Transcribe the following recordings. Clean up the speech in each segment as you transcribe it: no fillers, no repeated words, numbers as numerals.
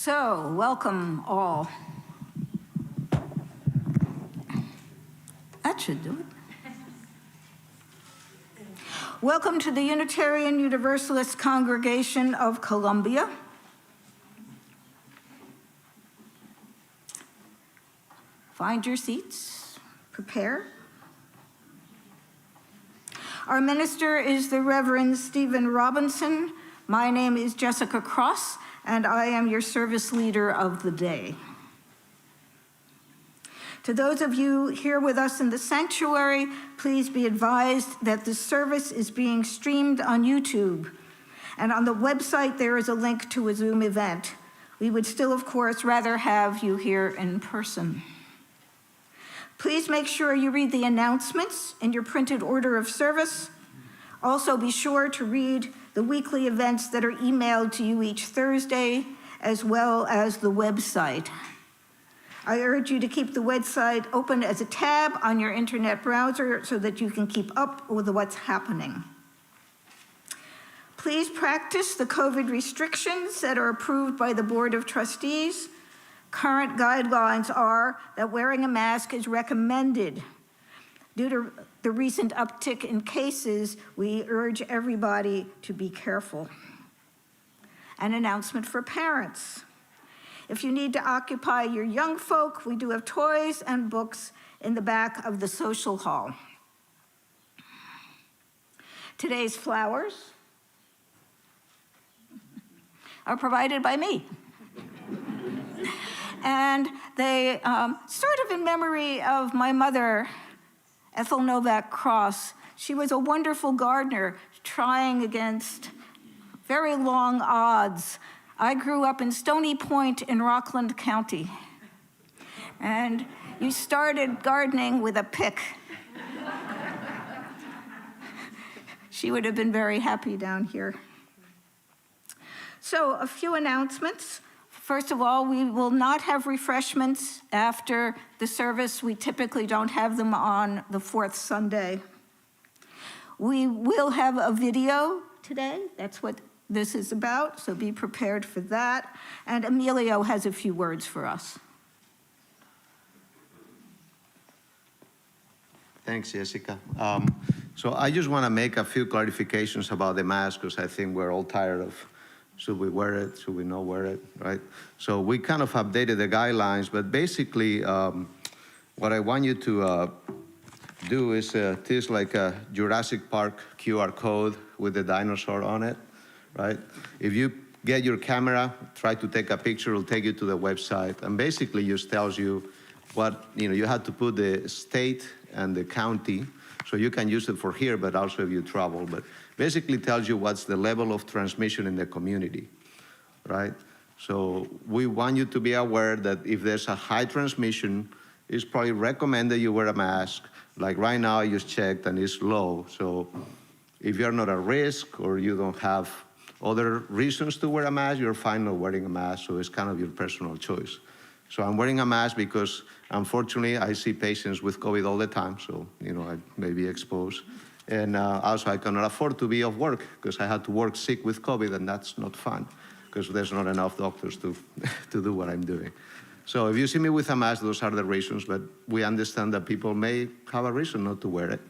So, welcome all. That should do it. Welcome to the Unitarian Universalist Congregation of Columbia. Find your seats, prepare. Our minister is the Reverend Stephen Robinson. My name is Jessica Cross, and I am your service leader of the day. To those of you here with us in the sanctuary, please be advised that the service is being streamed on YouTube, and on the website there is a link to a Zoom event. We would still, of course, rather have you here in person. Please make sure you read the announcements in your printed order of service. Also, be sure to read the weekly events that are emailed to you each Thursday, as well as the website. I urge you to keep the website open as a tab on your internet browser so that you can keep up with what's happening. Please practice the COVID restrictions that are approved by the Board of Trustees. Current guidelines are that wearing a mask is recommended. Due to the recent uptick in cases, we urge everybody to be careful. An announcement for parents. If you need to occupy your young folk, we do have toys and books in the back of the social hall. Today's flowers are provided by me. And they sort of in memory of my mother, Ethel Novak Cross. She was a wonderful gardener trying against very long odds. I grew up in Stony Point in Rockland County. And you started gardening with a pick. She would have been very happy down here. So a few announcements. First of all, we will not have refreshments after the service. We typically don't have them on the fourth Sunday. We will have a video today. That's what this is about, so be prepared for that. And Emilio has a few words for us. Thanks, Jessica. So I just want to make a few clarifications about the mask, because I think we're all tired of should we wear it, should we not wear it, right? So we kind of updated the guidelines, but basically what I want you to do is this like a Jurassic Park QR code with the dinosaur on it, right? If you get your camera, try to take a picture, it'll take you to the website, and basically just tells you what, you have to put the state and the county, so you can use it for here, but also if you travel, but basically tells you what's the level of transmission in the community, right? So we want you to be aware that if there's a high transmission, it's probably recommended you wear a mask. Like right now, I just checked and it's low. So if you're not at risk or you don't have other reasons to wear a mask, you're fine not wearing a mask, so it's kind of your personal choice. So I'm wearing a mask because, unfortunately, I see patients with COVID all the time, so I may be exposed. And also, I cannot afford to be off work because I had to work sick with COVID, and that's not fun because there's not enough doctors to do what I'm doing. So if you see me with a mask, those are the reasons, but we understand that people may have a reason not to wear it.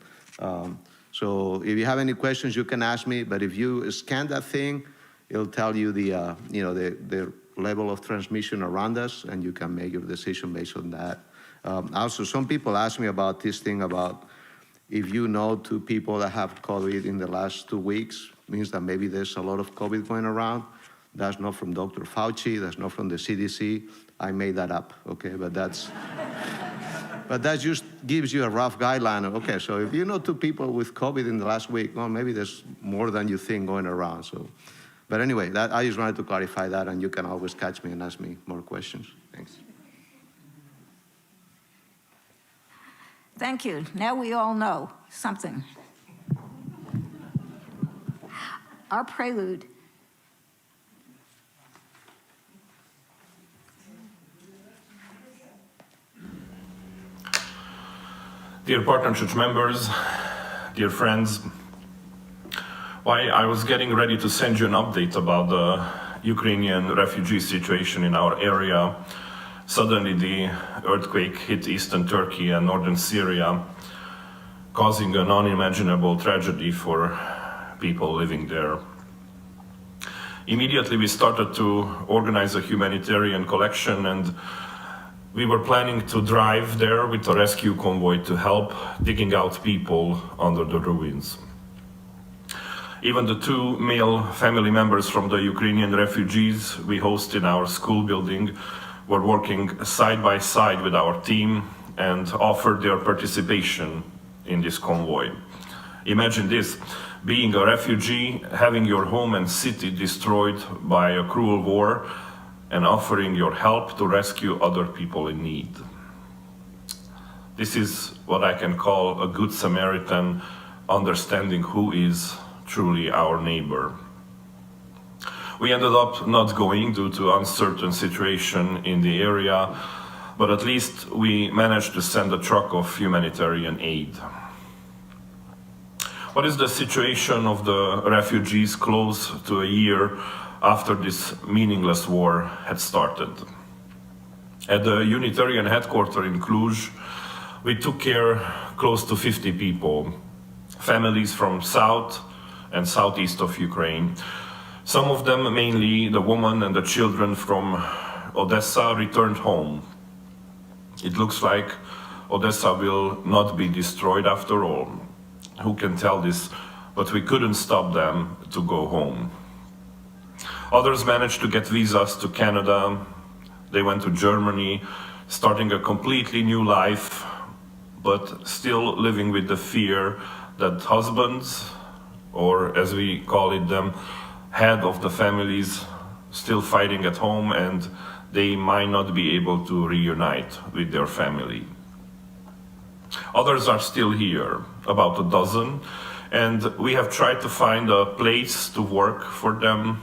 So if you have any questions, you can ask me, but if you scan that thing, it'll tell you the level of transmission around us, and you can make your decision based on that. Also, some people ask me about this thing about if you know 2 people that have COVID in the last 2 weeks, means that maybe there's a lot of COVID going around. That's not from Dr. Fauci, that's not from the CDC. I made that up, okay? But that just gives you a rough guideline. Okay, so if you know 2 people with COVID in the last week, well, maybe there's more than you think going around. So, but anyway, I just wanted to clarify that, and you can always catch me and ask me more questions. Thanks. Thank you. Now we all know something. Our prelude. Dear Partner Church members, dear friends, I was getting ready to send you an update about the Ukrainian refugee situation in our area. Suddenly the earthquake hit eastern Turkey and northern Syria, causing an unimaginable tragedy for people living there. Immediately we started to organize a humanitarian collection, and we were planning to drive there with a rescue convoy to help digging out people under the ruins. Even the two male family members from the Ukrainian refugees we host in our school building were working side by side with our team and offered their participation in this convoy. Imagine this, being a refugee, having your home and city destroyed by a cruel war, and offering your help to rescue other people in need. This is what I can call a good Samaritan, understanding who is truly our neighbor. We ended up not going due to uncertain situation in the area, but at least we managed to send a truck of humanitarian aid. What is the situation of the refugees close to a year after this meaningless war had started? At the Unitarian headquarters in Cluj, we took care close to 50 people, families from south and southeast of Ukraine. Some of them, mainly the women and the children from Odessa, returned home. It looks like Odessa will not be destroyed after all. Who can tell this? But we couldn't stop them to go home. Others managed to get visas to Canada. They went to Germany, starting a completely new life, but still living with the fear that husbands, or as we call it them, head of the families, still fighting at home, and they might not be able to reunite with their family. Others are still here, about a dozen, and we have tried to find a place to work for them.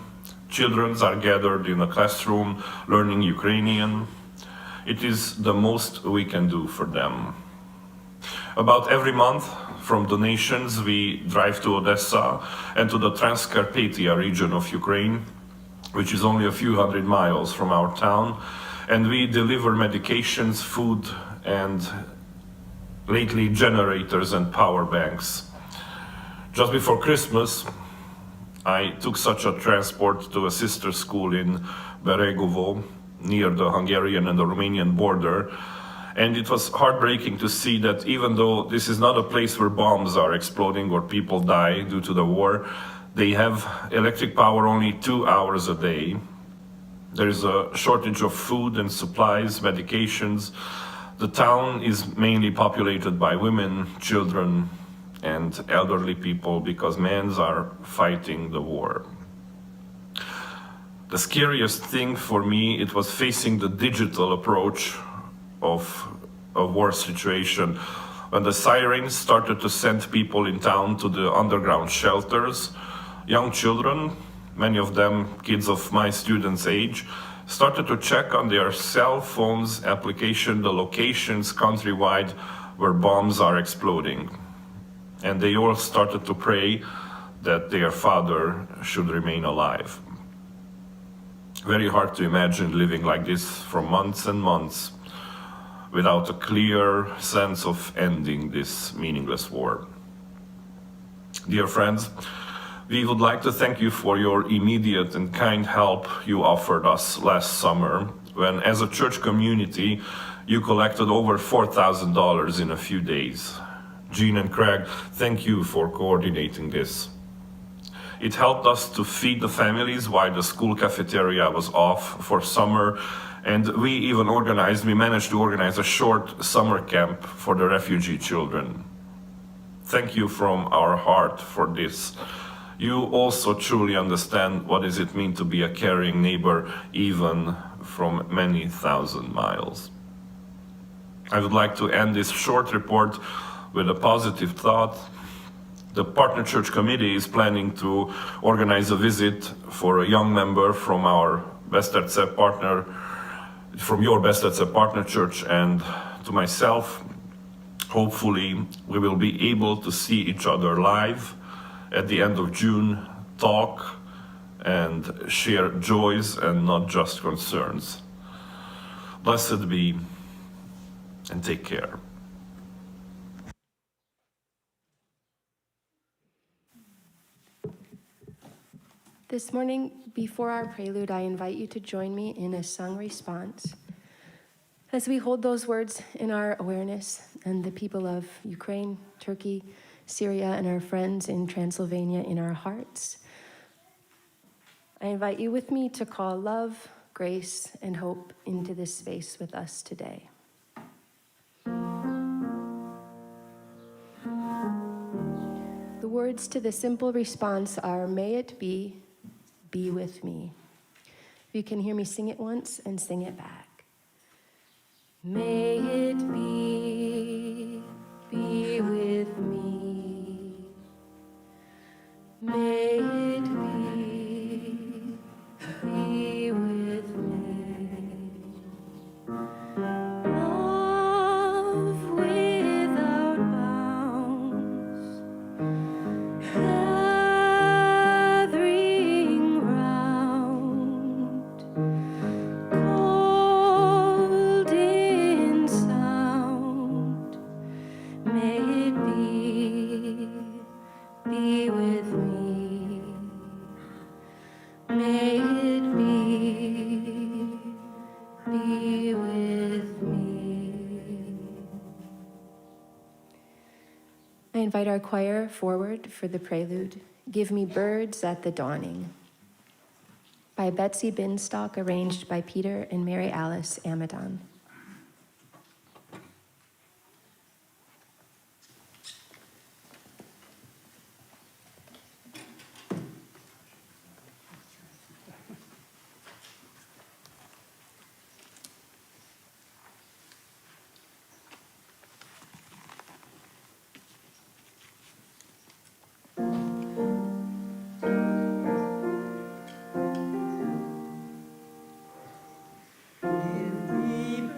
Children are gathered in a classroom learning Ukrainian. It is the most we can do for them. About every month, from donations, we drive to Odessa and to the Transcarpathia region of Ukraine, which is only a few hundred miles from our town, and we deliver medications, food, and lately generators and power banks. Just before Christmas, I took such a transport to a sister school in Beregovo, near the Hungarian and the Romanian border, and it was heartbreaking to see that even though this is not a place where bombs are exploding or people die due to the war, they have electric power only 2 hours a day. There is a shortage of food and supplies, medications. The town is mainly populated by women, children, and elderly people because men are fighting the war. The scariest thing for me, it was facing the digital approach of a war situation. When the sirens started to send people in town to the underground shelters, young children, many of them kids of my students' age, started to check on their cell phones application the locations countrywide where bombs are exploding. And they all started to pray that their father should remain alive. Very hard to imagine living like this for months and months without a clear sense of ending this meaningless war. Dear friends, we would like to thank you for your immediate and kind help you offered us last summer, when as a church community, you collected over $4,000 in a few days. Jean and Craig, thank you for coordinating this. It helped us to feed the families while the school cafeteria was off for summer, and we managed to organize a short summer camp for the refugee children. Thank you from our heart for this. You also truly understand what does it mean to be a caring neighbor, even from many thousand miles. I would like to end this short report with a positive thought. The Partner Church Committee is planning to organize a visit for a young member from our Beszterce partner, from your Beszterce Partner Church, and to myself. Hopefully, we will be able to see each other live at the end of June, talk, and share joys and not just concerns. Blessed be, and take care. This morning, before our prelude, I invite you to join me in a sung response as we hold those words in our awareness and the people of Ukraine, Turkey, Syria, and our friends in Transylvania in our hearts. I invite you with me to call love, grace, and hope into this space with us today. The words to the simple response are, may it be with me. If you can hear me sing it once and sing it back. May it be with me. May it be with me. Love without bounds, gathering round, cold in sound. May it be with me. May it be with me. I invite our choir forward for the prelude, Give Me Birds at the Dawning, by Betsy Binstock, arranged by Peter and Mary Alice Amadon. Give me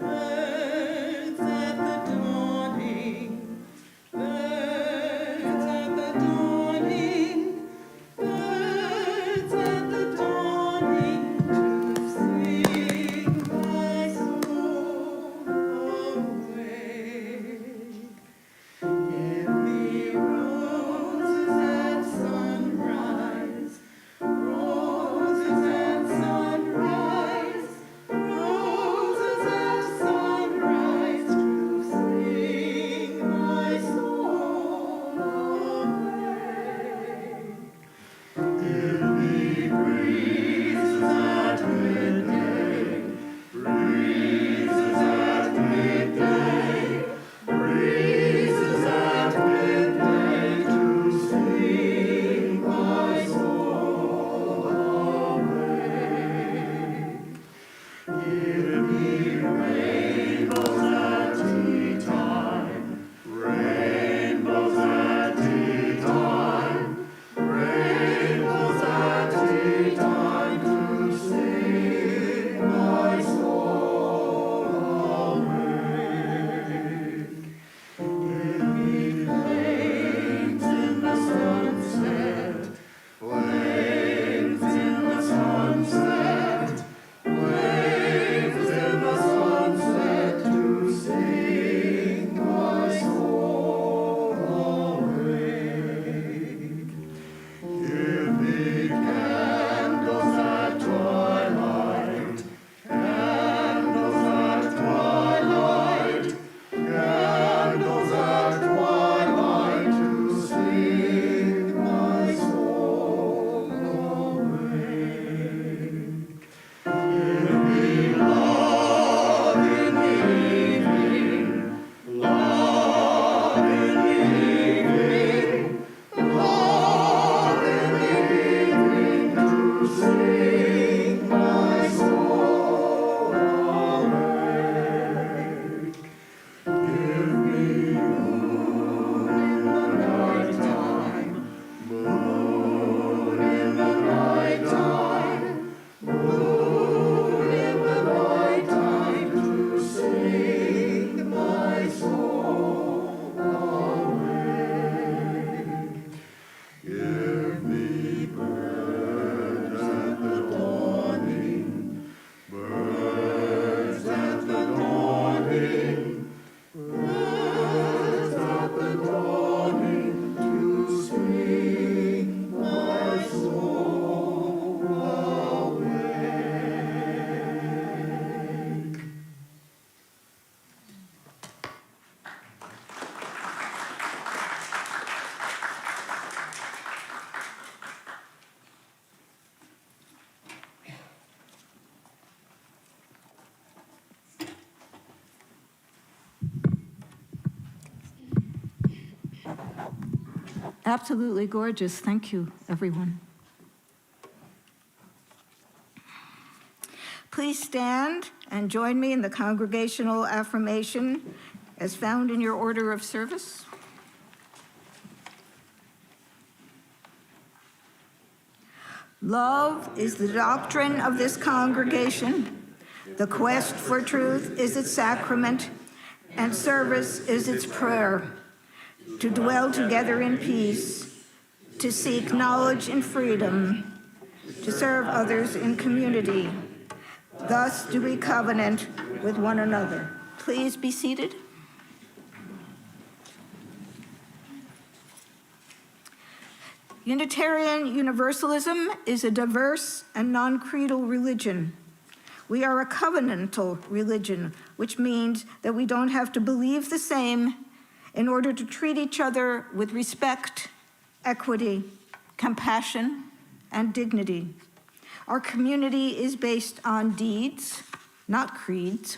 Absolutely gorgeous. Thank you, everyone. Please stand and join me in the congregational affirmation as found in your order of service. Love is the doctrine of this congregation. The quest for truth is its sacrament, and service is its prayer. To dwell together in peace, to seek knowledge and freedom, to serve others in community. Thus do we covenant with one another. Please be seated. Unitarian Universalism is a diverse and non-creedal religion. We are a covenantal religion, which means that we don't have to believe the same in order to treat each other with respect, equity, compassion, and dignity. Our community is based on deeds, not creeds.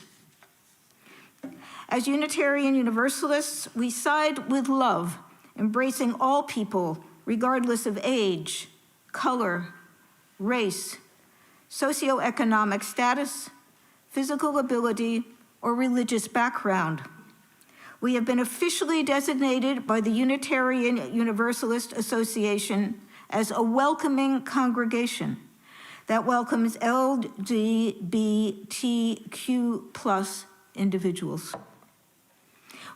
As Unitarian Universalists, we side with love, embracing all people, regardless of age, color, race, socioeconomic status, physical ability, or religious background. We have been officially designated by the Unitarian Universalist Association as a welcoming congregation that welcomes LGBTQ+ individuals.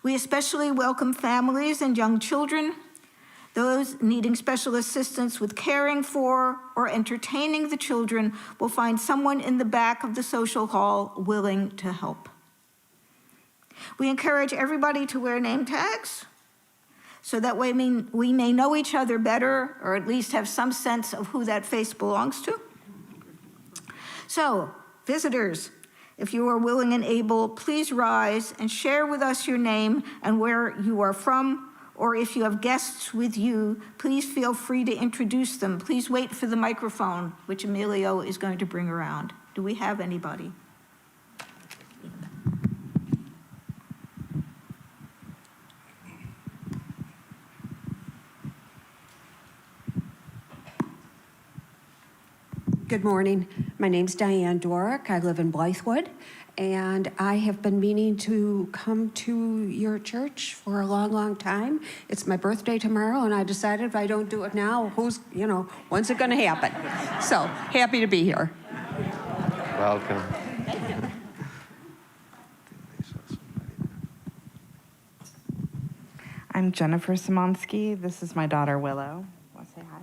We especially welcome families and young children, those needing special assistance with caring for or entertaining the children will find someone in the back of the social hall willing to help. We encourage everybody to wear name tags so that way we may know each other better, or at least have some sense of who that face belongs to. So, visitors, if you are willing and able, please rise and share with us your name and where you are from, or if you have guests with you, please feel free to introduce them. Please wait for the microphone, which Emilio is going to bring around. Do we have anybody? Good morning. My name's Diane Dorick. I live in Blythewood, and I have been meaning to come to your church for a long, long time. It's my birthday tomorrow, and I decided if I don't do it now, when's it going to happen? So, happy to be here. Welcome. I'm Jennifer Simonsky. This is my daughter, Willow. Want to say hi?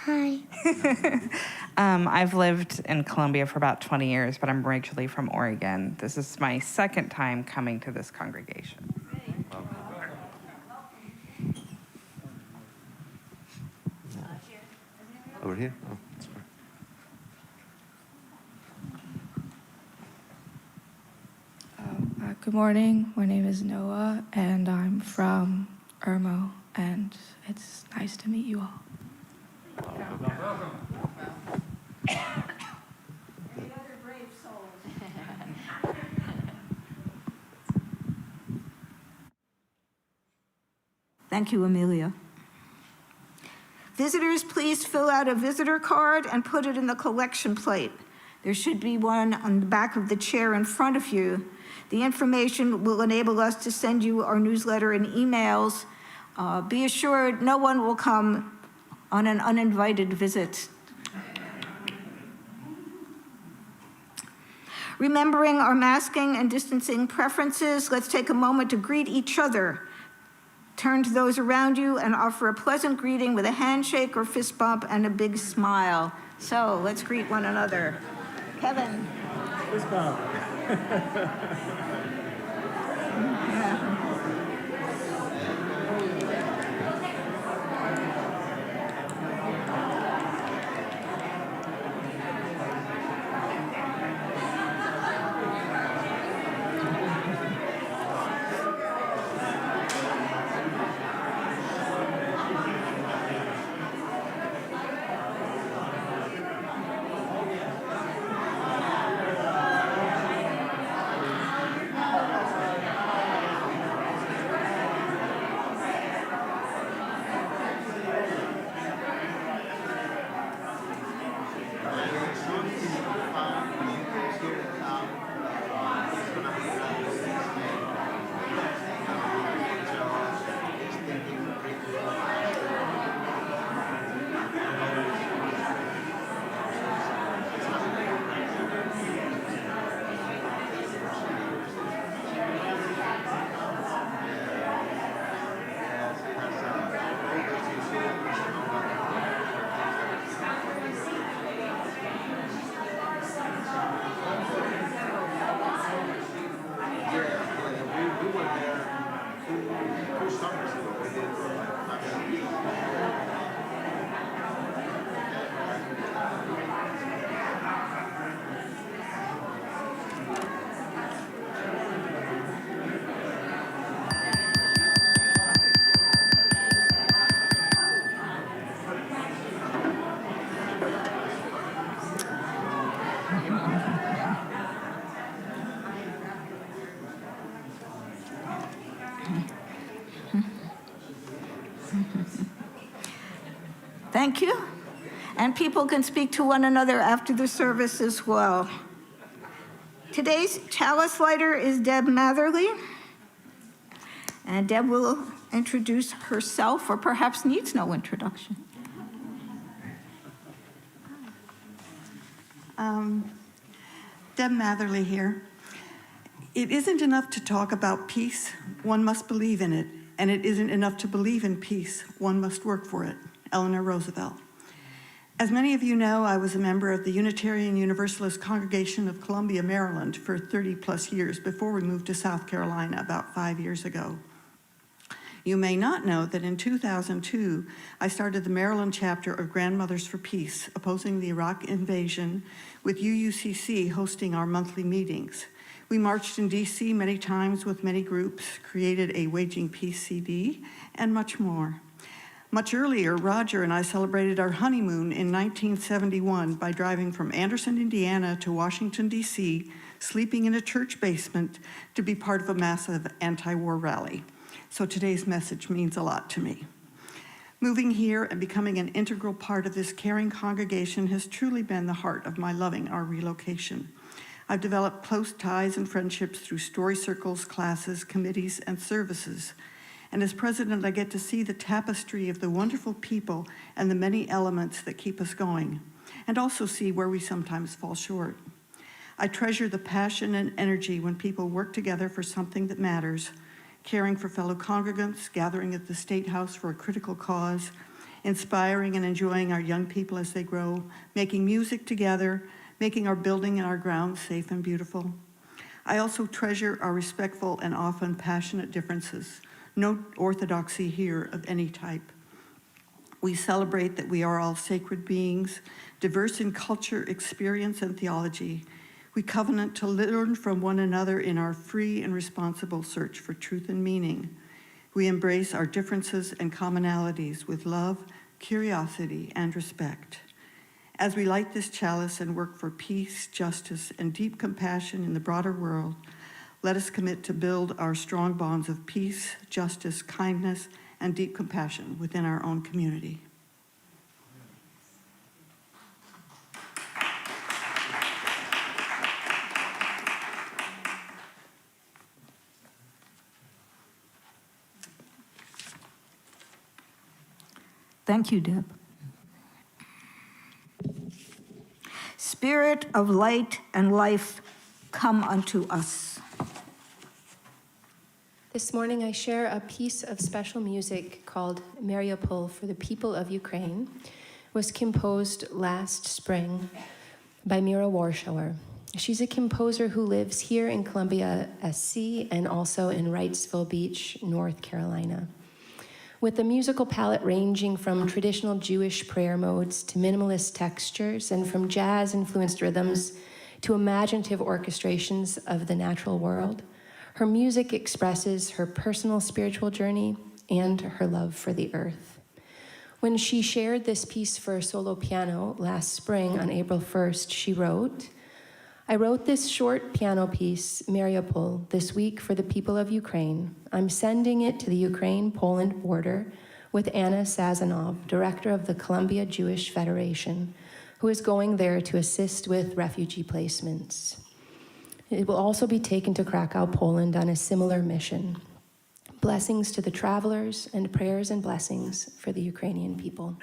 Hi. I've lived in Columbia for about 20 years, but I'm originally from Oregon. This is my second time coming to this congregation. Over here? Oh, sorry. Good morning. My name is Noah, and I'm from Irmo, and it's nice to meet you all. Thank you, Amelia. Visitors, please fill out a visitor card and put it in the collection plate. There should be one on the back of the chair in front of you. The information will enable us to send you our newsletter and emails. Be assured no one will come on an uninvited visit. Remembering our masking and distancing preferences, let's take a moment to greet each other. Turn to those around you and offer a pleasant greeting with a handshake or fist bump and a big smile. So let's greet one another. Kevin. Fist bump. Thank you. And people can speak to one another after the service as well. Today's chalice lighter is Deb Matherly. And Deb will introduce herself, or perhaps needs no introduction. Deb Matherly here. It isn't enough to talk about peace, one must believe in it. And it isn't enough to believe in peace, one must work for it. Eleanor Roosevelt. As many of you know, I was a member of the Unitarian Universalist Congregation of Columbia, Maryland for 30 plus years before we moved to South Carolina about 5 years ago. You may not know that in 2002, I started the Maryland chapter of Grandmothers for Peace, opposing the Iraq invasion, with UUCC hosting our monthly meetings. We marched in DC many times with many groups, created a Waging Peace CD, and much more. Much earlier, Roger and I celebrated our honeymoon in 1971 by driving from Anderson, Indiana to Washington, DC, sleeping in a church basement to be part of a massive anti-war rally. So today's message means a lot to me. Moving here and becoming an integral part of this caring congregation has truly been the heart of my loving our relocation. I've developed close ties and friendships through story circles, classes, committees, and services. And as president, I get to see the tapestry of the wonderful people and the many elements that keep us going, and also see where we sometimes fall short. I treasure the passion and energy when people work together for something that matters, caring for fellow congregants, gathering at the State House for a critical cause, inspiring and enjoying our young people as they grow, making music together, making our building and our grounds safe and beautiful. I also treasure our respectful and often passionate differences. No orthodoxy here of any type. We celebrate that we are all sacred beings, diverse in culture, experience, and theology. We covenant to learn from one another in our free and responsible search for truth and meaning. We embrace our differences and commonalities with love, curiosity, and respect. As we light this chalice and work for peace, justice, and deep compassion in the broader world, let us commit to build our strong bonds of peace, justice, kindness, and deep compassion within our own community. Thank you, Deb. Spirit of light and life, come unto us. This morning I share a piece of special music called Mariupol for the people of Ukraine. It was composed last spring by Mira Warshauer. She's a composer who lives here in Columbia, SC, and also in Wrightsville Beach, North Carolina. With a musical palette ranging from traditional Jewish prayer modes to minimalist textures, and from jazz-influenced rhythms to imaginative orchestrations of the natural world, her music expresses her personal spiritual journey and her love for the earth. When she shared this piece for solo piano last spring on April 1st, she wrote, "I wrote this short piano piece, Mariupol, this week for the people of Ukraine. I'm sending it to the Ukraine-Poland border with Anna Sazonov, director of the Columbia Jewish Federation, who is going there to assist with refugee placements. It will also be taken to Krakow, Poland on a similar mission. Blessings to the travelers and prayers and blessings for the Ukrainian people."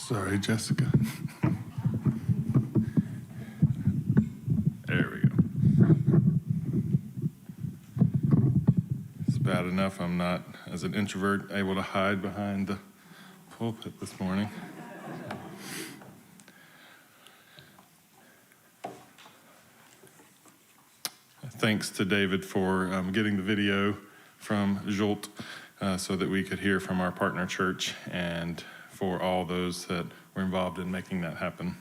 Sorry, Jessica. There we go. It's bad enough I'm not, as an introvert, able to hide behind the pulpit this morning. Thanks to David for getting the video from Jolt so that we could hear from our partner church, and for all those that were involved in making that happen.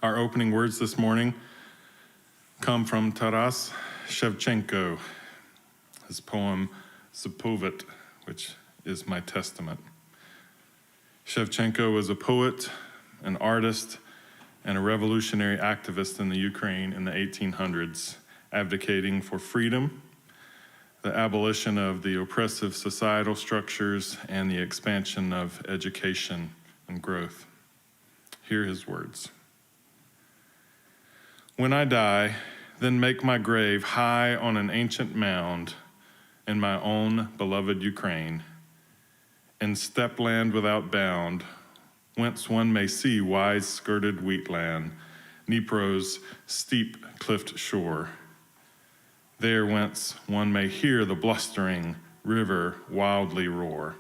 Our opening words this morning come from Taras Shevchenko, his poem Zapovet, which is my testament. Shevchenko was a poet, an artist, and a revolutionary activist in the Ukraine in the 1800s, advocating for freedom, the abolition of the oppressive societal structures, and the expansion of education and growth. Hear his words. When I die, then make my grave high on an ancient mound in my own beloved Ukraine, in steppe land without bound, whence one may see wide-skirted wheatland, Dnipro's steep cliffed shore. There whence one may hear the blustering river wildly roar.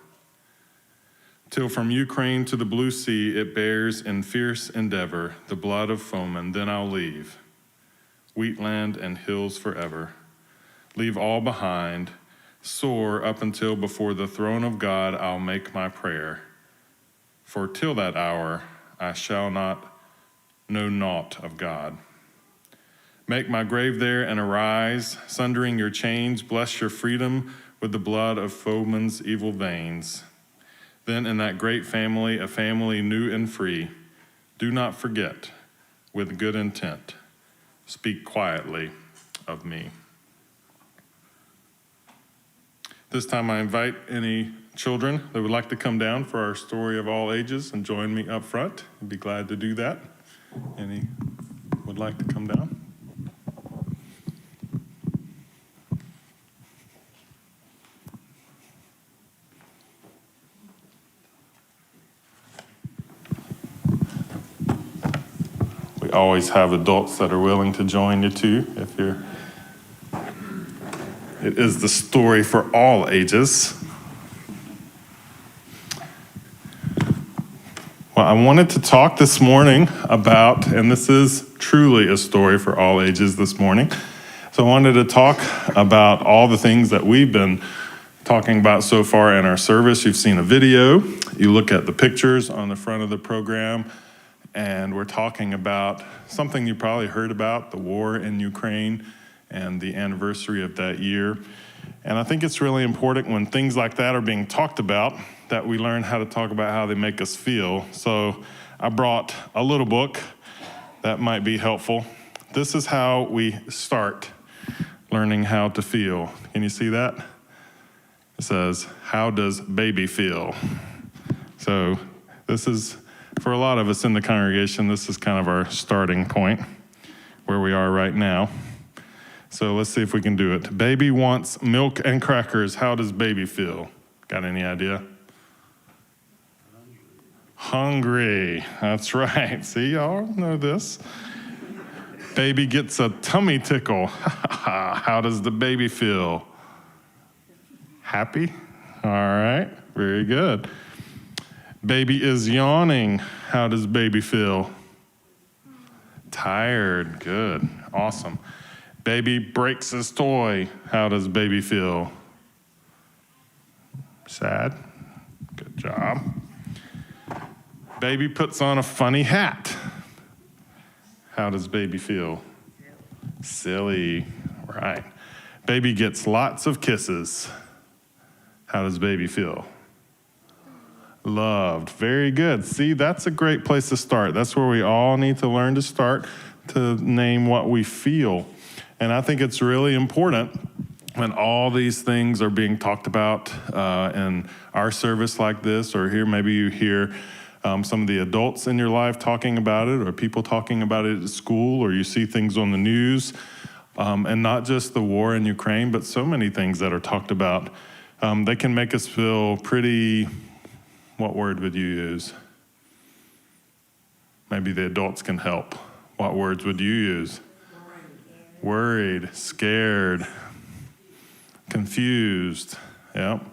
Till from Ukraine to the blue sea it bears in fierce endeavor the blood of foemen, then I'll leave wheatland and hills forever, leave all behind, soar up until before the throne of God I'll make my prayer. For till that hour I shall not know naught of God. Make my grave there and arise, sundering your chains, bless your freedom with the blood of foemen's evil veins. Then in that great family, a family new and free, do not forget, with good intent, speak quietly of me. This time I invite any children that would like to come down for our story of all ages and join me up front. I'd be glad to do that. Any would like to come down? We always have adults that are willing to join you too, if you're. It is the story for all ages. Well, I wanted to talk this morning about, and this is truly a story for all ages this morning. So I wanted to talk about all the things that we've been talking about so far in our service. You've seen a video, you look at the pictures on the front of the program, and we're talking about something you probably heard about, the war in Ukraine and the anniversary of that year. And I think it's really important when things like that are being talked about that we learn how to talk about how they make us feel. So I brought a little book that might be helpful. This is how we start learning how to feel. Can you see that? It says, "How does baby feel?" So this is, for a lot of us in the congregation, this is kind of our starting point, where we are right now. So let's see if we can do it. Baby wants milk and crackers. How does baby feel? Got any idea? Hungry. That's right. See, y'all know this. Baby gets a tummy tickle. How does the baby feel? Happy? All right. Very good. Baby is yawning. How does baby feel? Tired. Good. Awesome. Baby breaks his toy. How does baby feel? Sad. Good job. Baby puts on a funny hat. How does baby feel? Silly. Right. Baby gets lots of kisses. How does baby feel? Loved. Very good. See, that's a great place to start. That's where we all need to learn to start to name what we feel. And I think it's really important when all these things are being talked about in our service like this, or here, maybe you hear some of the adults in your life talking about it, or people talking about it at school, or you see things on the news, and not just the war in Ukraine, but so many things that are talked about. They can make us feel pretty what word would you use? Maybe the adults can help. What words would you use? Worried, scared, confused. Yep.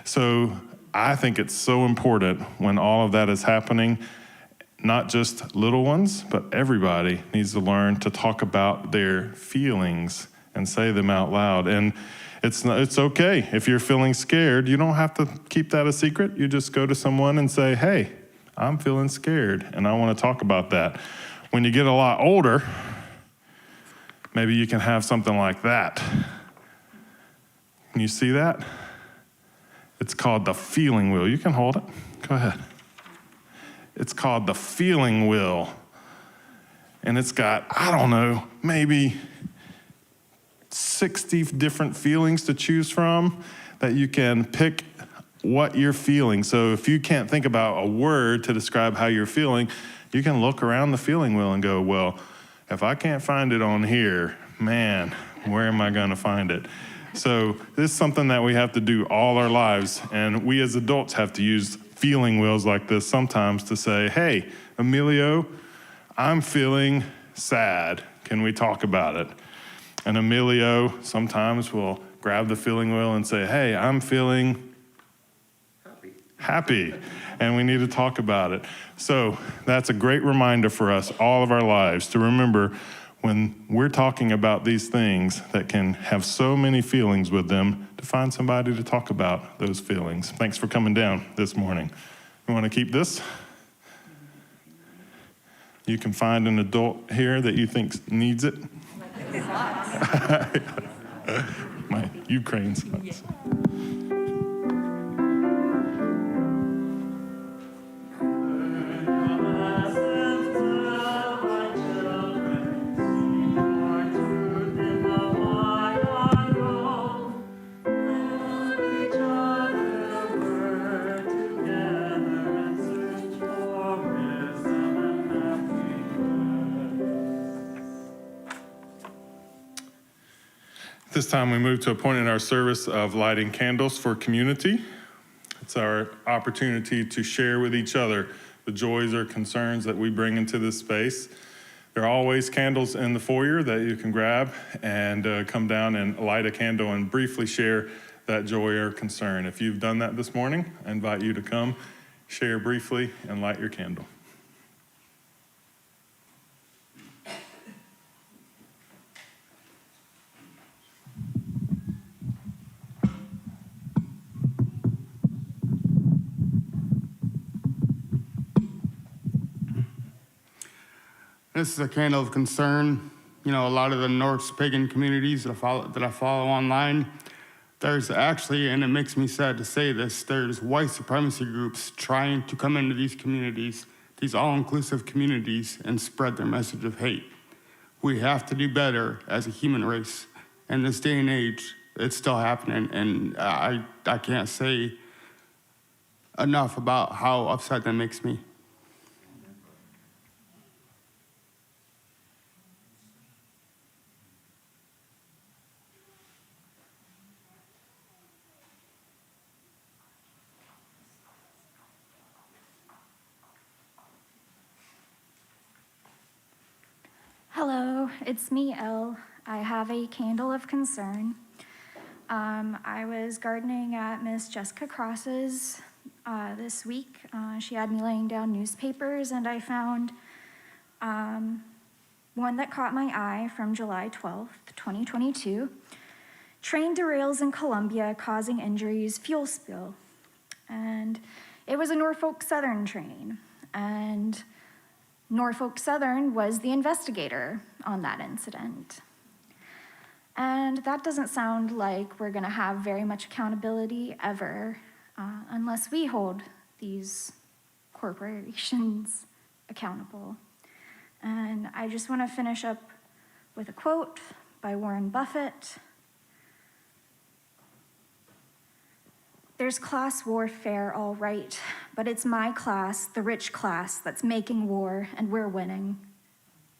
So I think it's so important when all of that is happening, not just little ones, but everybody needs to learn to talk about their feelings and say them out loud. And it's okay if you're feeling scared. You don't have to keep that a secret. You just go to someone and say, hey, I'm feeling scared, and I want to talk about that. When you get a lot older, maybe you can have something like that. Can you see that? It's called the feeling wheel. You can hold it. Go ahead. It's called the feeling wheel. And it's got, I don't know, maybe 60 different feelings to choose from that you can pick what you're feeling. So if you can't think about a word to describe how you're feeling, you can look around the feeling wheel and go, well, if I can't find it on here, man, where am I going to find it? So this is something that we have to do all our lives. And we as adults have to use feeling wheels like this sometimes to say, hey, Emilio, I'm feeling sad. Can we talk about it? And Emilio sometimes will grab the feeling wheel and say, hey, I'm feeling happy. And we need to talk about it. So that's a great reminder for us all of our lives to remember when we're talking about these things that can have so many feelings with them, to find somebody to talk about those feelings. Thanks for coming down this morning. You want to keep this? You can find an adult here that you think needs it. My Ukraine socks. This time we move to a point in our service of lighting candles for community. It's our opportunity to share with each other the joys or concerns that we bring into this space. There are always candles in the foyer that you can grab and come down and light a candle and briefly share that joy or concern. If you've done that this morning, I invite you to come, share briefly, and light your candle. This is a candle of concern. You know, a lot of the Norse pagan communities that I follow online, there's actually, and it makes me sad to say this, there's white supremacy groups trying to come into these communities, these all-inclusive communities, and spread their message of hate. We have to do better as a human race. In this day and age, it's still happening, and I can't say enough about how upset that makes me. Hello, it's me, Elle. I have a candle of concern. I was gardening at Miss Jessica Cross's this week. She had me laying down newspapers, and I found one that caught my eye from July 12th, 2022. Train derails in Columbia, causing injuries, fuel spill. And it was a Norfolk Southern train. And Norfolk Southern was the investigator on that incident. And that doesn't sound like we're going to have very much accountability ever unless we hold these corporations accountable. And I just want to finish up with a quote by Warren Buffett. There's class warfare, all right, but it's my class, the rich class, that's making war, and we're winning.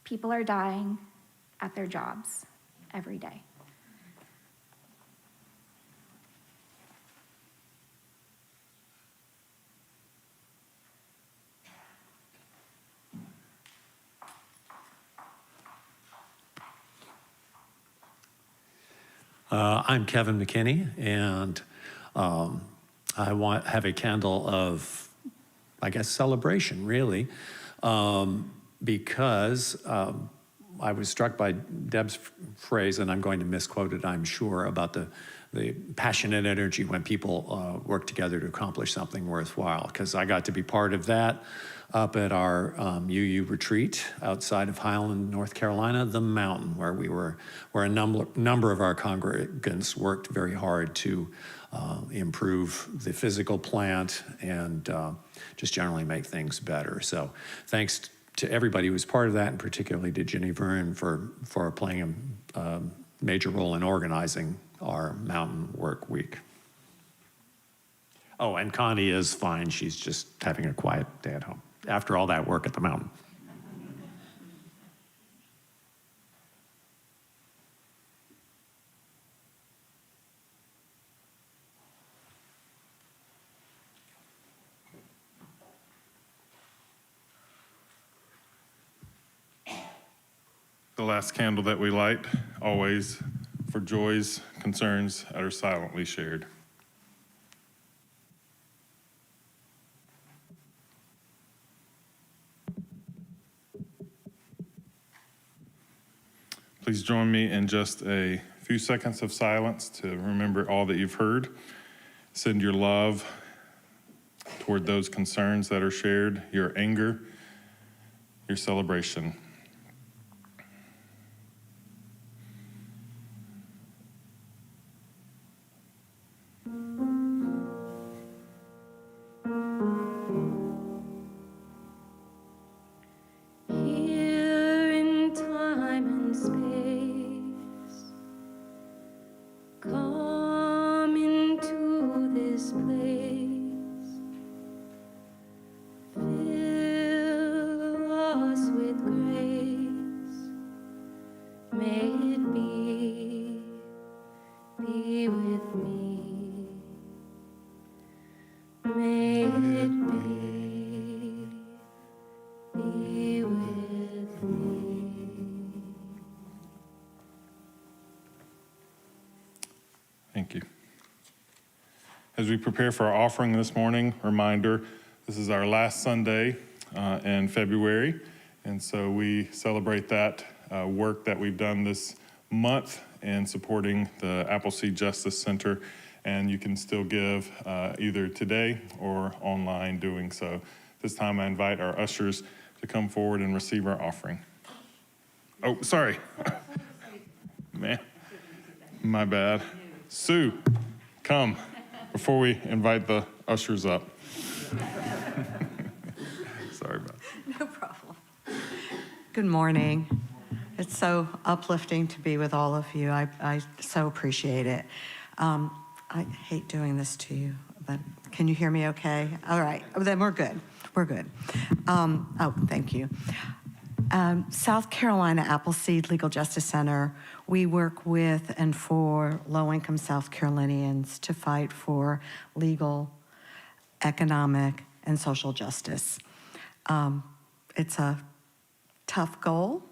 People are dying at their jobs every day. I'm Kevin McKinney, and have a candle of, I guess, celebration, really, because I was struck by Deb's phrase, and I'm going to misquote it, I'm sure, about the passionate energy when people work together to accomplish something worthwhile, because I got to be part of that up at our UU retreat outside of Highland, North Carolina, the mountain, where a number of our congregants worked very hard to improve the physical plant and just generally make things better. So thanks to everybody who was part of that, and particularly to Ginny Vern for playing a major role in organizing our Mountain Work Week. Oh, and Connie is fine. She's just having a quiet day at home after all that work at the mountain. The last candle that we light, always for joys, concerns that are silently shared. Please join me in just a few seconds of silence to remember all that you've heard. Send your love toward those concerns that are shared, your anger, your celebration. Thank you. As we prepare for our offering this morning, reminder, this is our last Sunday in February, and so we celebrate that work that we've done this month in supporting the Appleseed Justice Center, and you can still give either today or online doing so. This time I invite our ushers to come forward and receive our offering. Oh, sorry. Man, my bad. Sue, come before we invite the ushers up. Sorry about that. No problem. Good morning. It's so uplifting to be with all of you. I so appreciate it. I hate doing this to you, but can you hear me okay? All right, then we're good. We're good. Oh, thank you. South Carolina Appleseed Legal Justice Center, we work with and for low-income South Carolinians to fight for legal, economic, and social justice. It's a tough goal,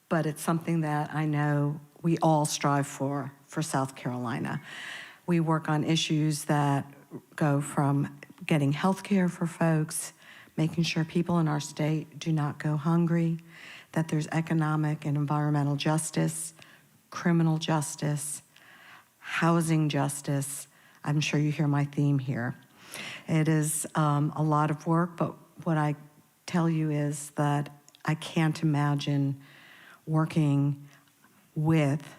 but it's something that I know we all strive for South Carolina. We work on issues that go from getting health care for folks, making sure people in our state do not go hungry, that there's economic and environmental justice, criminal justice, housing justice. I'm sure you hear my theme here. It is a lot of work, but what I tell you is that I can't imagine working with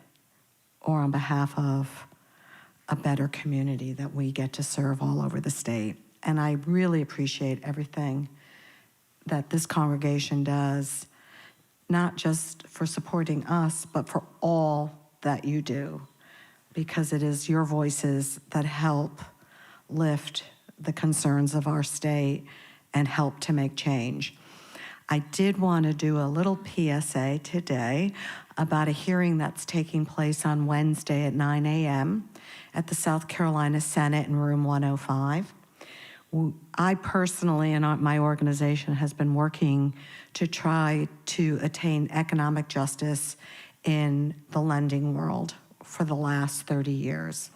or on behalf of a better community that we get to serve all over the state. And I really appreciate everything that this congregation does, not just for supporting us, but for all that you do, because it is your voices that help lift the concerns of our state and help to make change. I did want to do a little PSA today about a hearing that's taking place on Wednesday at 9 a.m. at the South Carolina Senate in room 105. I personally and my organization has been working to try to attain economic justice in the lending world, for the last 30 years.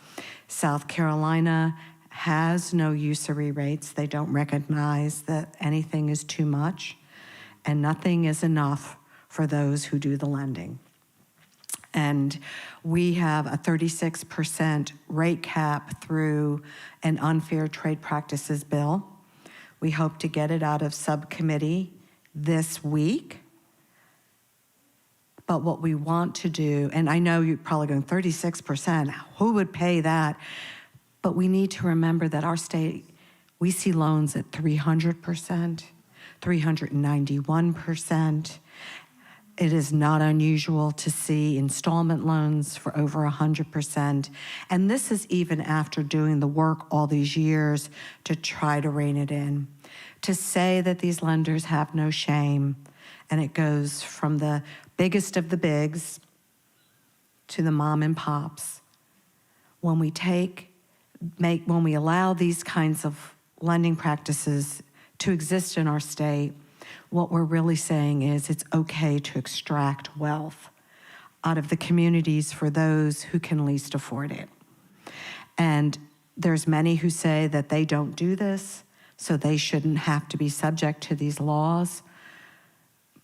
South Carolina has no usury rates. They don't recognize that anything is too much and nothing is enough for those who do the lending. And we have a 36% rate cap through an unfair trade practices bill. We hope to get it out of subcommittee this week. But what we want to do, and I know you're probably going 36%, who would pay that? But we need to remember that our state, we see loans at 300%, 391%. It is not unusual to see installment loans for over 100%. And this is even after doing the work all these years to try to rein it in. To say that these lenders have no shame, and it goes from the biggest of the bigs to the mom and pops. When we when we allow these kinds of lending practices to exist in our state, what we're really saying is it's okay to extract wealth out of the communities for those who can least afford it. And there's many who say that they don't do this, so they shouldn't have to be subject to these laws.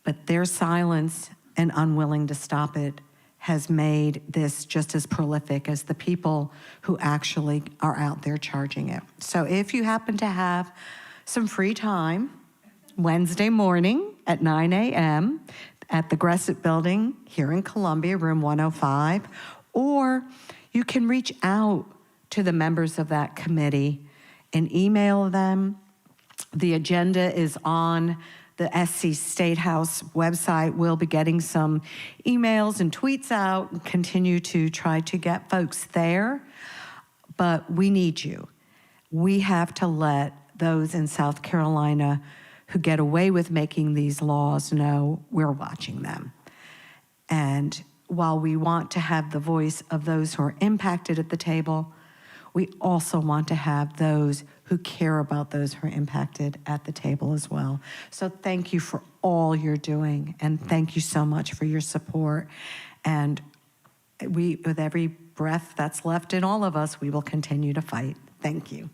But their silence and unwilling to stop it has made this just as prolific as the people who actually are out there charging it. So if you happen to have some free time, Wednesday morning at 9 a.m. at the Gresset Building here in Columbia, room 105, or you can reach out to the members of that committee and email them. The agenda is on the SC State House website. We'll be getting some emails and tweets out and continue to try to get folks there. But we need you. We have to let those in South Carolina who get away with making these laws know we're watching them. And while we want to have the voice of those who are impacted at the table, we also want to have those who care about those who are impacted at the table as well. So thank you for all you're doing, and thank you so much for your support. And with every breath that's left in all of us, we will continue to fight. Thank you.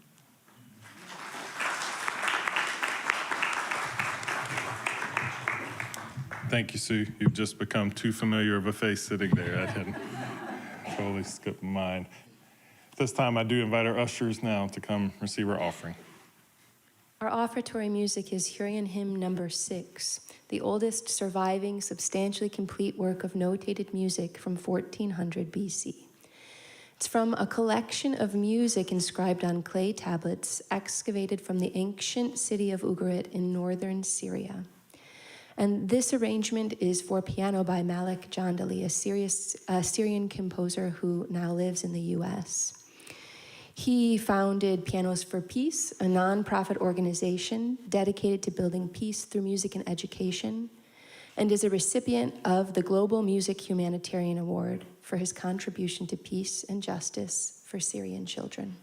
Thank you, Sue. You've just become too familiar of a face sitting there. I didn't totally skip mine. This time, I do invite our ushers now to come receive our offering. Our offertory music is Hurrian Hymn number 6, the oldest surviving, substantially complete work of notated music from 1400 BC. It's from a collection of music inscribed on clay tablets excavated from the ancient city of Ugarit in northern Syria. And this arrangement is for piano by Malik Jandali, a Syrian composer who now lives in the US. He founded Pianos for Peace, a nonprofit organization dedicated to building peace through music and education, and is a recipient of the Global Music Humanitarian Award for his contribution to peace and justice for Syrian children.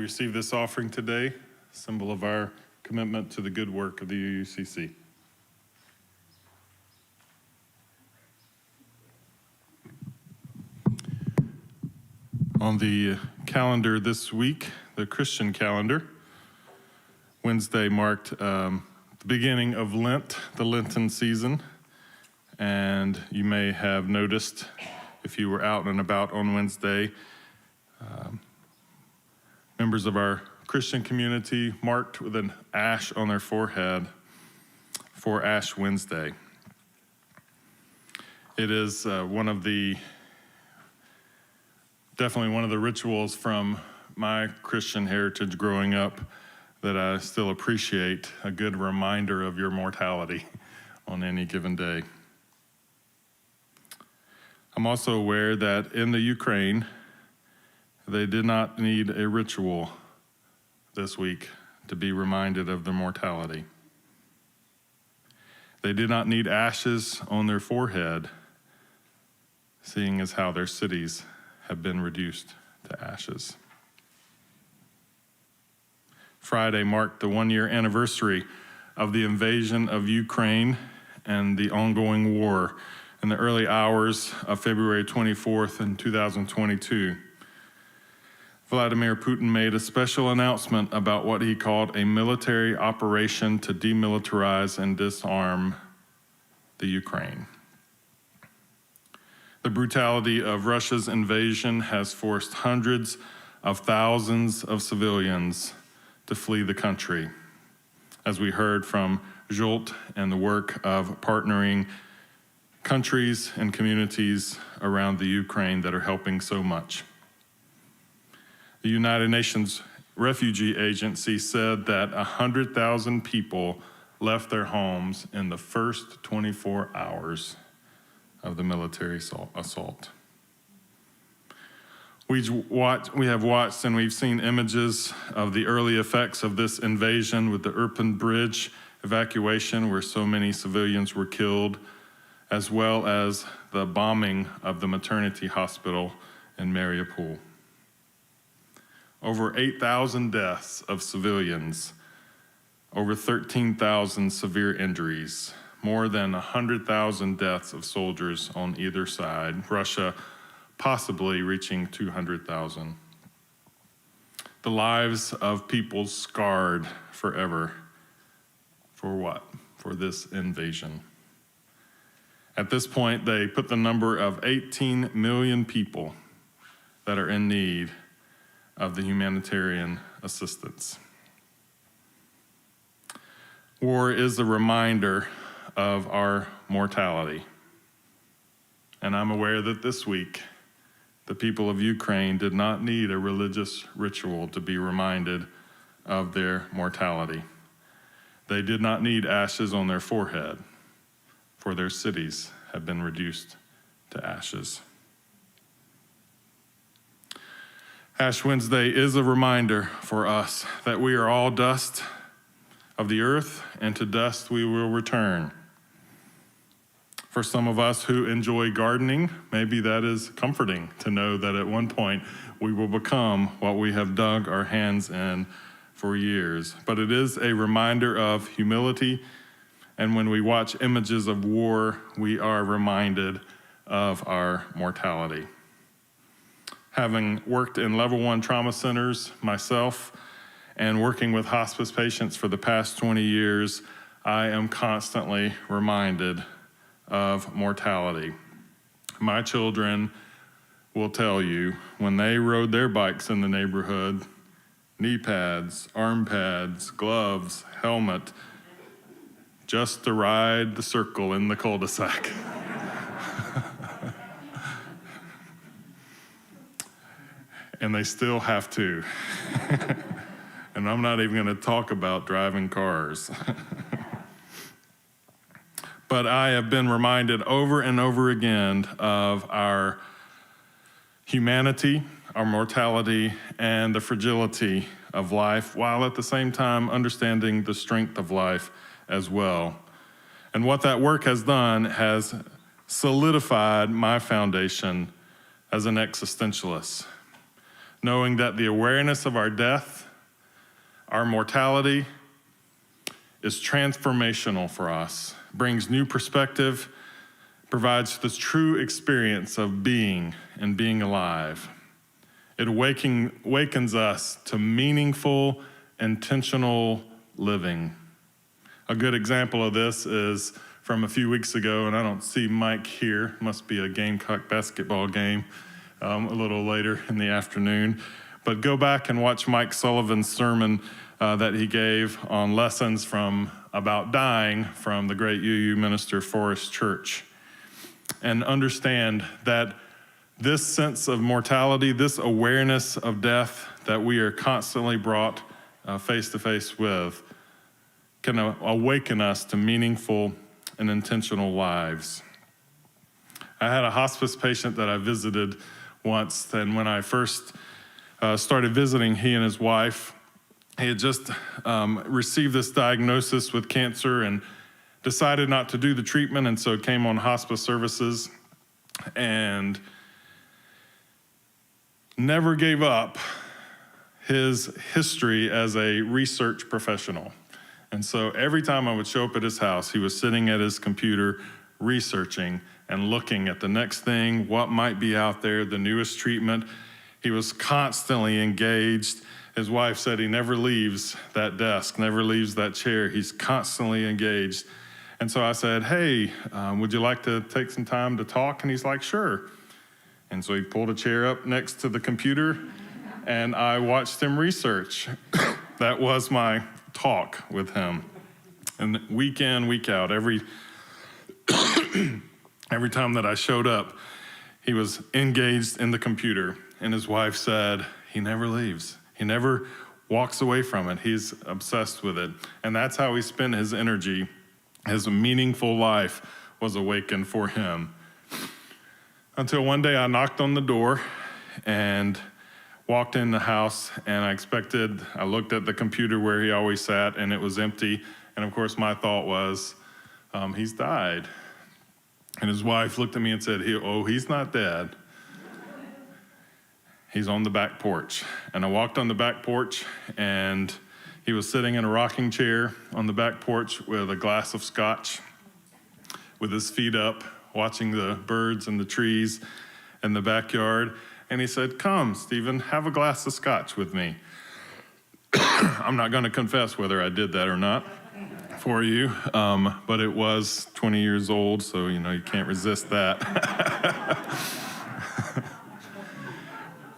receive this offering today, symbol of our commitment to the good work of the UUCC. On the calendar this week, the Christian calendar, Wednesday marked the beginning of Lent, the Lenten season. And you may have noticed, if you were out and about on Wednesday, members of our Christian community marked with an ash on their forehead for Ash Wednesday. It is definitely one of the rituals from my Christian heritage growing up that I still appreciate, a good reminder of your mortality on any given day. I'm also aware that in the Ukraine, they did not need a ritual this week to be reminded of their mortality. They did not need ashes on their forehead, seeing as how their cities have been reduced to ashes. Friday marked the one-year anniversary of the invasion of Ukraine and the ongoing war in the early hours of February 24th in 2022. Vladimir Putin made a special announcement about what he called a military operation to demilitarize and disarm the Ukraine. The brutality of Russia's invasion has forced hundreds of thousands of civilians to flee the country, as we heard from Jolt and the work of partnering countries and communities around the Ukraine that are helping so much. The United Nations Refugee Agency said that 100,000 people left their homes in the first 24 hours of the military assault. We have watched and we've seen images of the early effects of this invasion with the Irpin Bridge evacuation, where so many civilians were killed, as well as the bombing of the maternity hospital in Mariupol. Over 8,000 deaths of civilians, over 13,000 severe injuries, more than 100,000 deaths of soldiers on either side, Russia possibly reaching 200,000. The lives of people scarred forever. For what? For this invasion. At this point, they put the number of 18 million people that are in need of the humanitarian assistance. War is a reminder of our mortality. And I'm aware that this week, the people of Ukraine did not need a religious ritual to be reminded of their mortality. They did not need ashes on their forehead, for their cities have been reduced to ashes. Ash Wednesday is a reminder for us that we are all dust of the earth, and to dust we will return. For some of us who enjoy gardening, maybe that is comforting to know that at one point we will become what we have dug our hands in for years. But it is a reminder of humility, and when we watch images of war, we are reminded of our mortality. Having worked in level 1 trauma centers myself and working with hospice patients for the past 20 years, I am constantly reminded of mortality. My children will tell you when they rode their bikes in the neighborhood, knee pads, arm pads, gloves, helmet, just to ride the circle in the cul-de-sac. And they still have to. And I'm not even going to talk about driving cars. But I have been reminded over and over again of our humanity, our mortality, and the fragility of life, while at the same time understanding the strength of life as well. And what that work has done has solidified my foundation as an existentialist. knowing that the awareness of our death, our mortality, is transformational for us, brings new perspective, provides the true experience of being and being alive. It awakens us to meaningful, intentional living. A good example of this is from a few weeks ago, and I don't see Mike here. Must be a Gamecock basketball game a little later in the afternoon. But go back and watch Mike Sullivan's sermon that he gave on lessons from about dying from the great UU minister Forrest Church. And understand that this sense of mortality, this awareness of death that we are constantly brought face to face with, can awaken us to meaningful and intentional lives. I had a hospice patient that I visited once, and when I first started visiting, he and his wife, he had just received this diagnosis with cancer and decided not to do the treatment, and so came on hospice services and never gave up his history as a research professional. And so every time I would show up at his house, he was sitting at his computer researching and looking at the next thing, what might be out there, the newest treatment. He was constantly engaged. His wife said he never leaves that desk, never leaves that chair. He's constantly engaged. And so I said, hey, would you like to take some time to talk? And he's like, sure. And so he pulled a chair up next to the computer, and I watched him research. That was my talk with him. And week in, week out, every time that I showed up, he was engaged in the computer. And his wife said, he never leaves. He never walks away from it. He's obsessed with it. And that's how he spent his energy. His meaningful life was awakened for him. Until one day I knocked on the door and walked in the house, and I looked at the computer where he always sat, and it was empty. And of course, my thought was, he's died. And his wife looked at me and said, he's not dead. He's on the back porch. And I walked on the back porch, and he was sitting in a rocking chair on the back porch with a glass of scotch, with his feet up, watching the birds and the trees in the backyard. And he said, come, Stephen, have a glass of scotch with me. I'm not going to confess whether I did that or not for you, but it was 20 years old, so you can't resist that.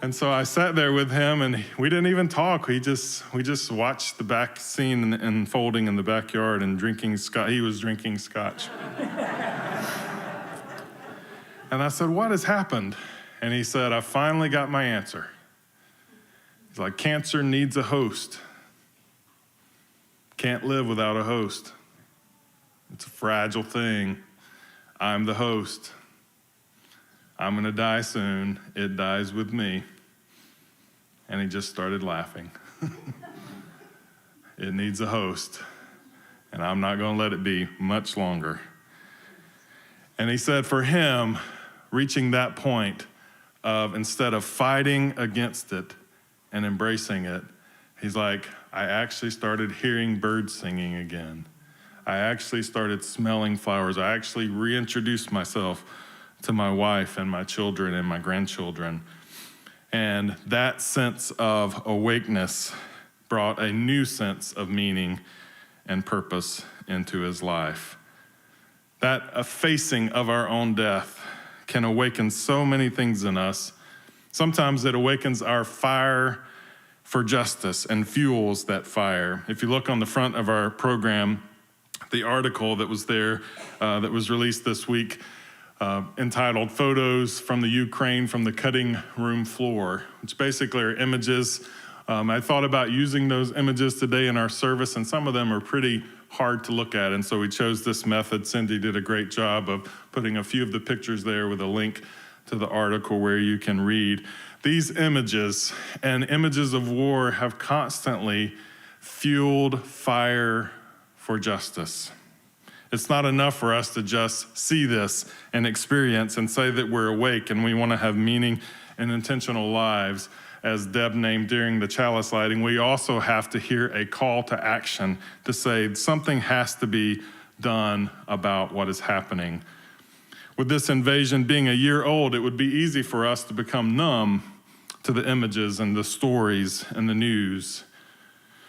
And so I sat there with him, and we didn't even talk. We just watched the back scene unfolding in the backyard and drinking scotch. He was drinking scotch. And I said, what has happened? And he said, I finally got my answer. He's like, cancer needs a host. Can't live without a host. It's a fragile thing. I'm the host. I'm going to die soon. It dies with me. And he just started laughing. It needs a host, and I'm not going to let it be much longer. And he said for him, reaching that point of instead of fighting against it and embracing it, he's like, I actually started hearing birds singing again. I actually started smelling flowers. I actually reintroduced myself to my wife and my children and my grandchildren. And that sense of awakeness brought a new sense of meaning and purpose into his life. That effacing of our own death can awaken so many things in us. Sometimes it awakens our fire for justice and fuels that fire. If you look on the front of our program, the article that was there, that was released this week, entitled Photos from the Ukraine from the Cutting Room Floor, which basically are images. I thought about using those images today in our service, and some of them are pretty hard to look at, and so we chose this method. Cindy did a great job of putting a few of the pictures there with a link to the article where you can read. These images and images of war have constantly fueled fire for justice. It's not enough for us to just see this and experience and say that we're awake and we want to have meaning and intentional lives as Deb named during the chalice lighting, we also have to hear a call to action to say something has to be done about what is happening. With this invasion being a year old, it would be easy for us to become numb to the images and the stories and the news.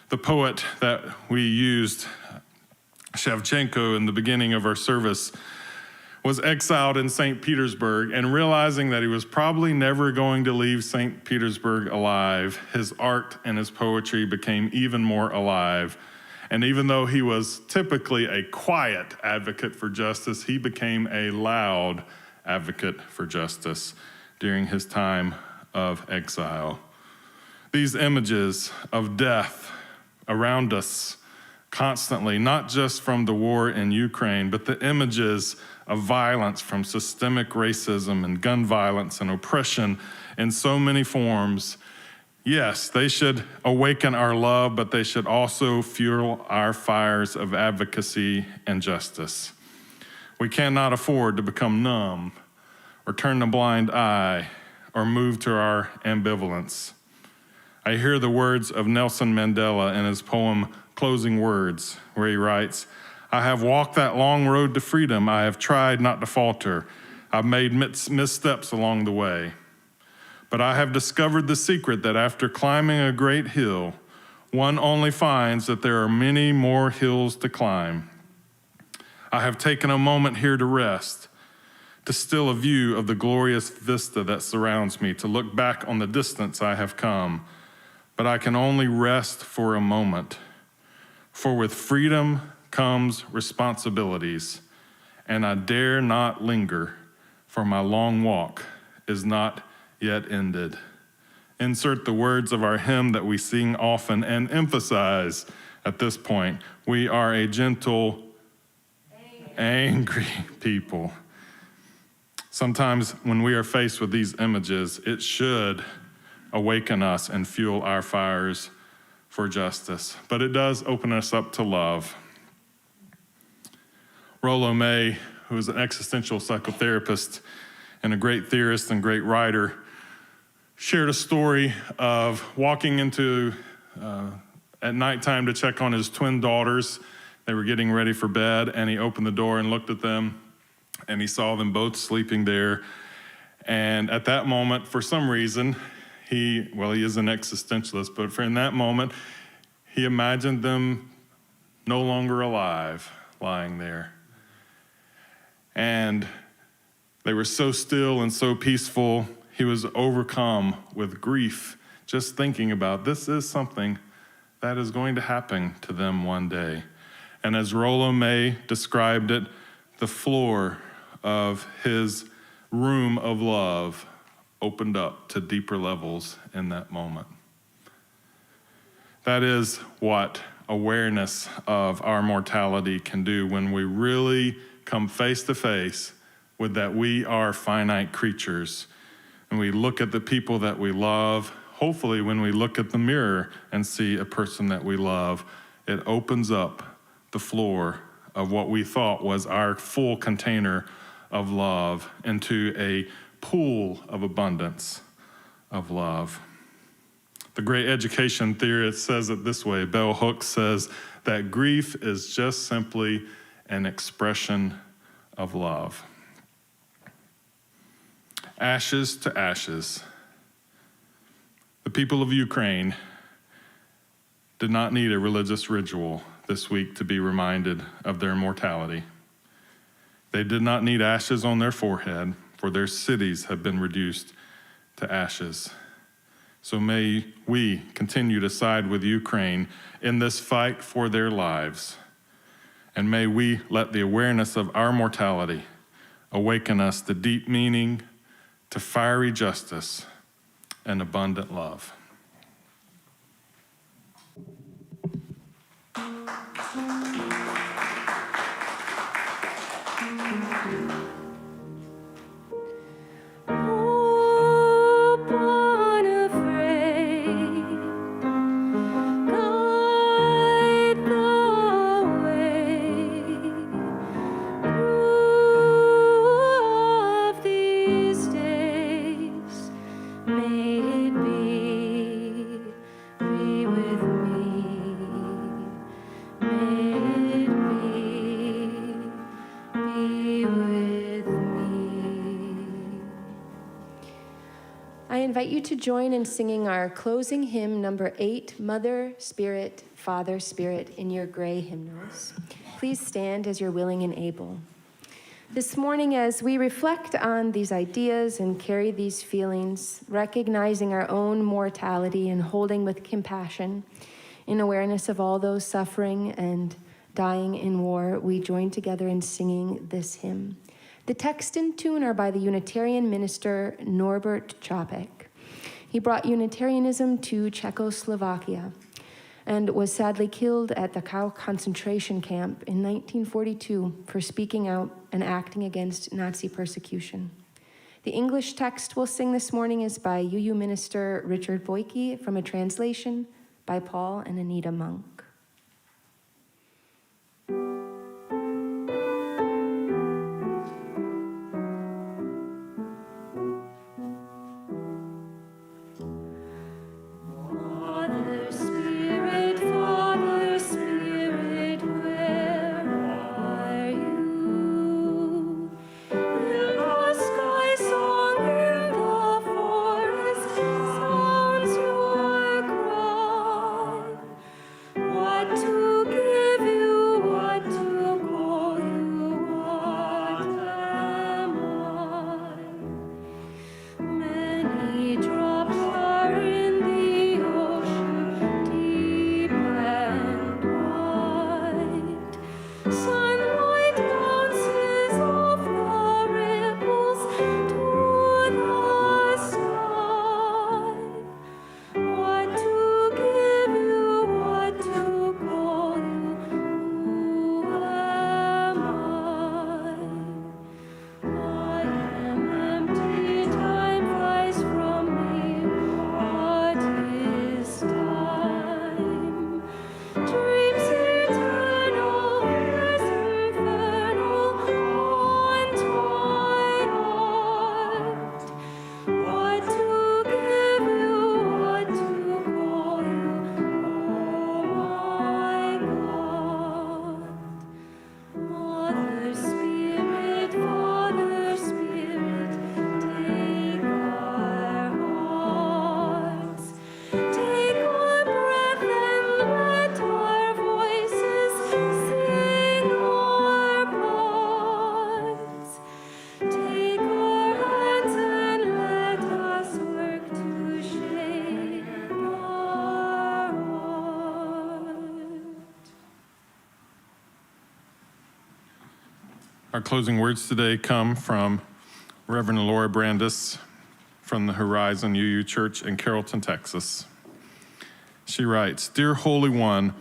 The poet that we used, Shevchenko, in the beginning of our service, was exiled in St. Petersburg, and realizing that he was probably never going to leave St. Petersburg alive, his art and his poetry became even more alive. And even though he was typically a quiet advocate for justice, he became a loud advocate for justice during his time of exile. These images of death around us constantly, not just from the war in Ukraine, but the images of violence from systemic racism and gun violence and oppression in so many forms, yes, they should awaken our love, but they should also fuel our fires of advocacy and justice. We cannot afford to become numb or turn a blind eye or move to our ambivalence. I hear the words of Nelson Mandela in his poem, Closing Words, where he writes, "I have walked that long road to freedom. I have tried not to falter. I've made missteps along the way. But I have discovered the secret that after climbing a great hill, one only finds that there are many more hills to climb. I have taken a moment here to rest, to still a view of the glorious vista that surrounds me, to look back on the distance I have come. But I can only rest for a moment. For with freedom comes responsibilities, and I dare not linger, for my long walk is not yet ended." Insert the words of our hymn that we sing often and emphasize at this point. We are a gentle, angry people. Sometimes when we are faced with these images, it should awaken us and fuel our fires for justice. But it does open us up to love. Rollo May, who is an existential psychotherapist and a great theorist and great writer, shared a story of walking into at nighttime to check on his twin daughters. They were getting ready for bed, and he opened the door and looked at them, and he saw them both sleeping there. And at that moment, for some reason, he is an existentialist, but in that moment, he imagined them no longer alive, lying there. And they were so still and so peaceful, he was overcome with grief just thinking about this is something that is going to happen to them one day. And as Rollo May described it, the floor of his room of love opened up to deeper levels in that moment. That is what awareness of our mortality can do when we really come face to face with that we are finite creatures. And we look at the people that we love. Hopefully, when we look at the mirror and see a person that we love, it opens up the floor of what we thought was our full container of love into a pool of abundance of love. The great education theorist says it this way. Bell Hooks says that grief is just simply an expression of love. Ashes to ashes. The people of Ukraine did not need a religious ritual this week to be reminded of their mortality. They did not need ashes on their forehead, for their cities have been reduced to ashes. So may we continue to side with Ukraine in this fight for their lives. And may we let the awareness of our mortality awaken us to deep meaning, to fiery justice, and abundant love. May it be I invite you to join in singing our closing hymn, number 8, Mother, Spirit, Father, Spirit, in your gray hymnals. Please stand as you're willing and able. This morning, as we reflect on these ideas and carry these feelings, recognizing our own mortality and holding with compassion, in awareness of all those suffering and dying in war, we join together in singing this hymn. The text and tune are by the Unitarian minister Norbert Čapek. He brought Unitarianism to Czechoslovakia and was sadly killed at the Dachau concentration camp in 1942 for speaking out and acting against Nazi persecution. The English text we'll sing this morning is by UU minister Richard Boyke from a translation by Paul and Anita Monk. Our closing words today come from Reverend Laura Brandis from the Horizon UU Church in Carrollton, Texas. She writes, "Dear Holy One,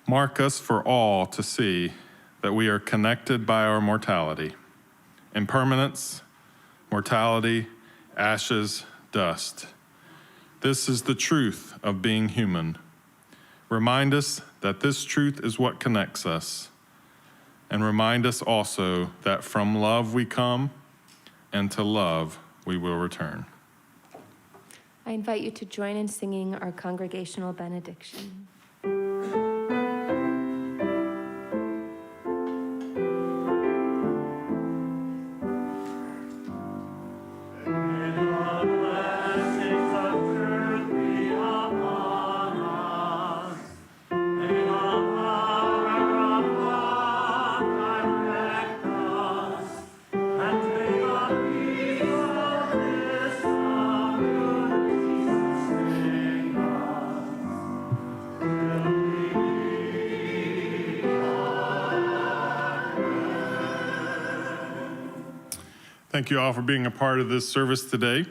mark us for all to see that we are connected by our mortality, impermanence, mortality, ashes, dust. This is the truth of being human. Remind us that this truth is what connects us. And remind us also that from love we come, and to love we will return." I invite you to join in singing our congregational benediction. Thank you all for being a part of this service today.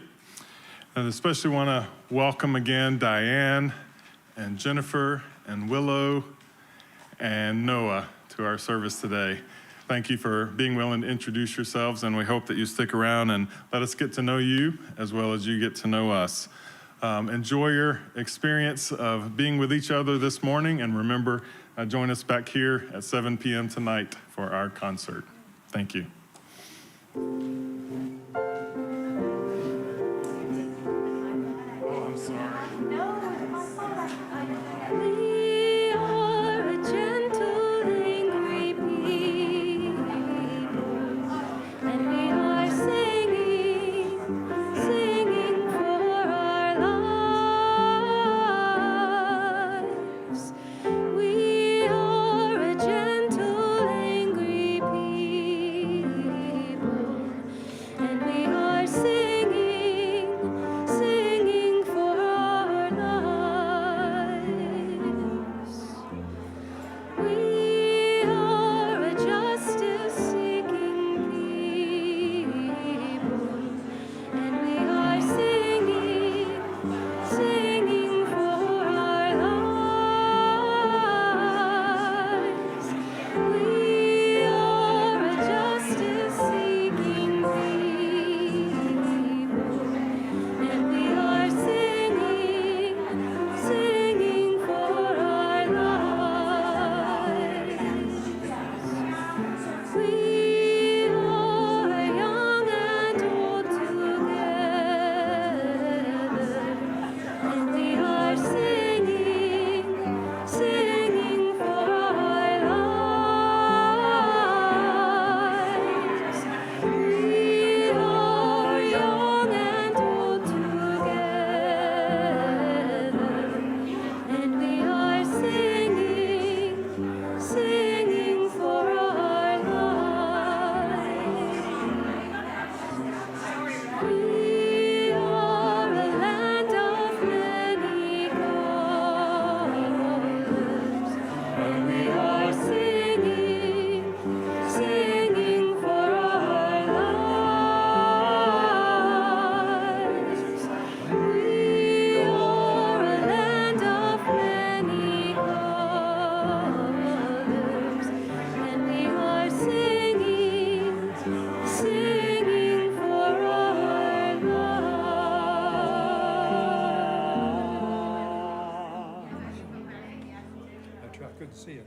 And especially want to welcome again Diane and Jennifer and Willow and Noah to our service today. Thank you for being willing to introduce yourselves, and we hope that you stick around and let us get to know you as well as you get to know us. Enjoy your experience of being with each other this morning, and remember, join us back here at 7 p.m. tonight for our concert. Thank you.